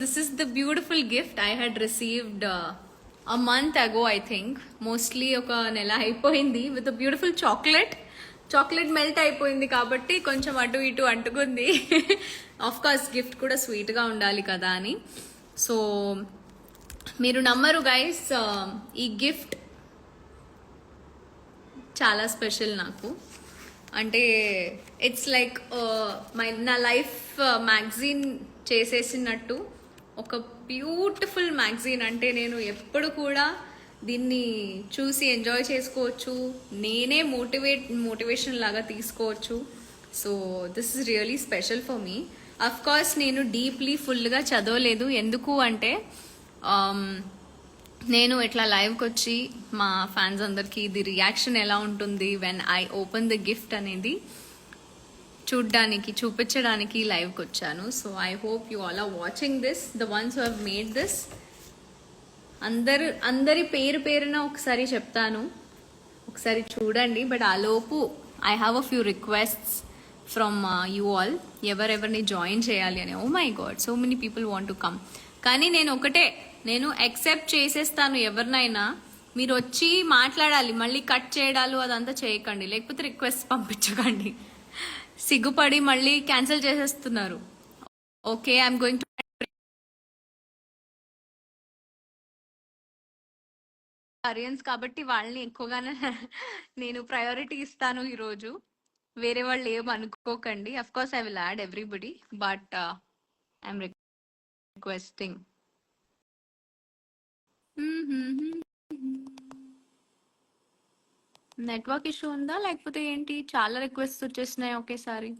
This is the beautiful gift I had received a month ago, I think. Mostly ఒక నెల అయిపోయింది with a beautiful chocolate. Chocolate melt అయిపోయింది కాబట్టి కొంచెం అటు ఇటు అంటుకుంది. ఆఫ్ కోర్స్ గిఫ్ట్ కూడా స్వీట్గా ఉండాలి కదా అని. సో మీరు నమ్మరు గైస్, ఈ గిఫ్ట్ చాలా స్పెషల్ నాకు. అంటే ఇట్స్ లైక్ నా లైఫ్ మ్యాగజైన్ చేసేసినట్టు. ఒక బ్యూటిఫుల్ మ్యాగజైన్. అంటే నేను ఎప్పుడు కూడా దీన్ని చూసి ఎంజాయ్ చేసుకోవచ్చు, నేనే మోటివేషన్ లాగా తీసుకోవచ్చు. So this is really special for me. Of course నేను డీప్లీ ఫుల్గా చదవలేదు. ఎందుకు అంటే నేను ఇట్లా లైవ్కి వచ్చి మా ఫ్యాన్స్ అందరికీ ఇది రియాక్షన్ ఎలా ఉంటుంది when I open the gift అనేది చూడ్డానికి, చూపించడానికి లైవ్కి వచ్చాను. So I hope you all are watching this, the ones who have made this. అందరి పేరున ఒకసారి చెప్తాను, ఒకసారి చూడండి. బట్ ఆలోపు I have a few requests from you all. ఎవరెవరిని జాయిన్ చేయాలి అని. Oh my god, so many people want to come. కానీ నేను యాక్సెప్ట్ చేసేస్తాను ఎవరినైనా. మీరు వచ్చి మాట్లాడాలి, మళ్ళీ కట్ చేయడాలు అదంతా చేయకండి, లేకపోతే రిక్వెస్ట్ పంపించకండి. సిగ్గుపడి మళ్ళీ క్యాన్సిల్ చేసేస్తున్నారు. ఓకే, ఐఎమ్ గోయింగ్ టు ఆరియన్స్ కాబట్టి వాళ్ళని ఎక్కువగానే నేను ప్రయారిటీ ఇస్తాను ఈరోజు. వేరే వాళ్ళు ఏం అనుకోకండి. Of course I will add everybody, but I'm requesting. Network issue ఉందా లేకపోతే ఏంటి? చాలా రిక్వెస్ట్ వచ్చేసినాయి ఒకేసారి.